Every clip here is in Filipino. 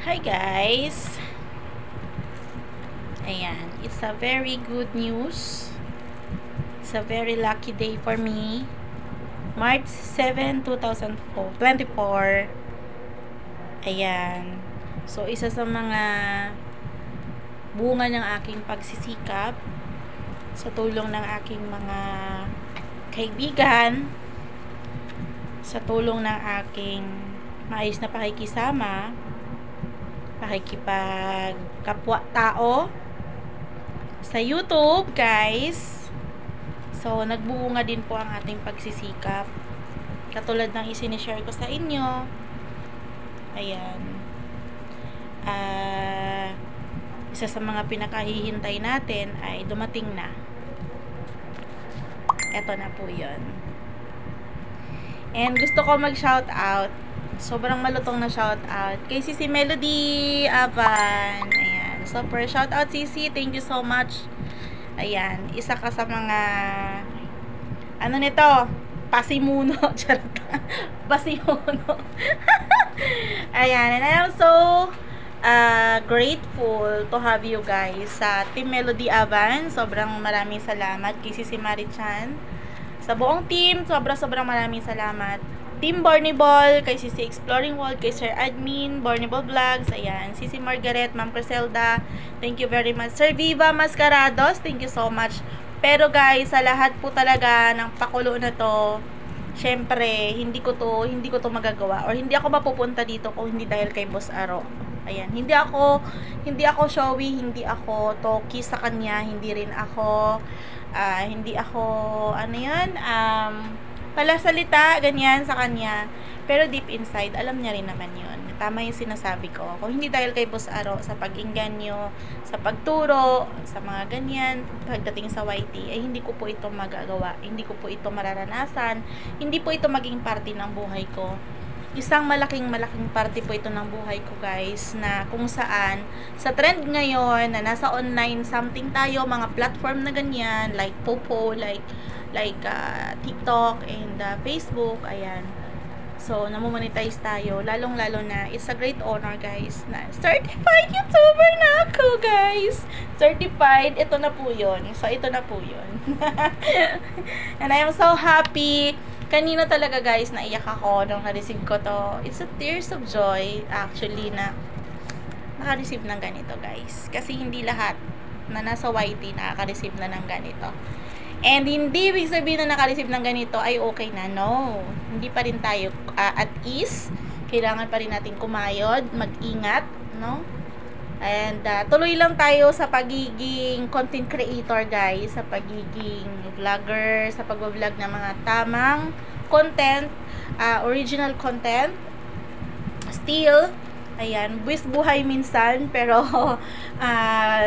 Hi guys! Ayan, it's a very good news. It's a very lucky day for me. March 7, 2024. Ayan. So, isa sa mga bunga ng aking pagsisikap sa tulong ng aking mga kaibigan, sa tulong ng aking maayos na pakikisama, pakikipagkapwa-tao sa YouTube, guys. So, nagbunga din po ang ating pagsisikap. Katulad ng isinishare ko sa inyo. Ayan. Isa sa mga pinakahihintay natin ay dumating na. Eto na po yun. And gusto ko mag-shout out. Sobrang malutong na shout out kay Sisi Melody Avan. Ayan. Super shout out, Sisi. Thank you so much. Ayan. Isa ka sa mga ano nito? Pasimuno. Charot. Pasimuno. Ayan. And I am so grateful to have you guys sa Team Melody Avan. Sobrang maraming salamat kay Sisi Marichan. Sa buong team, sobrang maraming salamat. Team Borniball, kay Sisi Exploring World, kay Sir Admin, Borniball Vlogs, ayan, Sisi Margaret, Ma'am Criselda, thank you very much. Sir Viva Mascarados, thank you so much. Pero guys, sa lahat po talaga ng pakulo na to, syempre, hindi ko to magagawa, or hindi ako mapupunta dito kung hindi dahil kay Boss Aro. Ayan, hindi ako showy, hindi ako talky sa kanya, hindi rin ako ano yun, palasalita, ganyan sa kanya. Pero deep inside, alam niya rin naman yun. Tama yung sinasabi ko. Kung hindi dahil kay Boss Aro, sa pag-inganyo, sa pagturo, sa mga ganyan, pagdating sa YT, ay hindi ko po ito magagawa. Hindi ko po ito mararanasan. Hindi po ito maging parte ng buhay ko. Isang malaking parte po ito ng buhay ko, guys, na kung saan sa trend ngayon na nasa online something tayo, mga platform na ganyan, like Popo, like TikTok and Facebook, ayan. So, namomonetize tayo, lalong-lalo na, it's a great honor, guys, na certified YouTuber na ako, guys. Certified, ito na po yun. So, ito na po yun. And I am so happy. Kanina talaga, guys, naiyak ako nung na-receive ko to. It's a tears of joy, actually, na naka-receive ng ganito, guys. Kasi hindi lahat na nasa YT nakaka-receive na ng ganito. And hindi ibig sabihin na naka-receive ng ganito ay okay na. No. Hindi pa rin tayo at ease. Kailangan pa rin natin kumayod, mag-ingat, no? And tuloy lang tayo sa pagiging content creator, guys, sa pagiging vlogger, sa pag-vlog ng mga tamang content, original content. Still, ayan, buwis buhay minsan, pero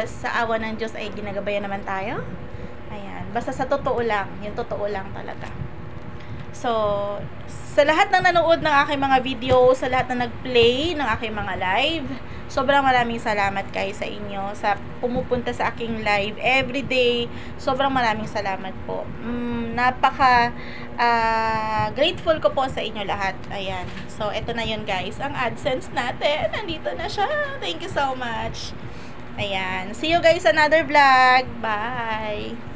sa awa ng Diyos ay ginagabayan naman tayo. Ayan, basta sa totoo lang, yung totoo lang talaga. So, sa lahat ng nanood ng aking mga video, sa lahat na nag-play ng aking mga live, sobrang maraming salamat guys sa inyo, sa pumupunta sa aking live everyday. Sobrang maraming salamat po. Napaka grateful ko po sa inyo lahat. Ayan. So, eto na yun guys. Ang AdSense natin, nandito na siya. Thank you so much. Ayan. See you guys another vlog. Bye!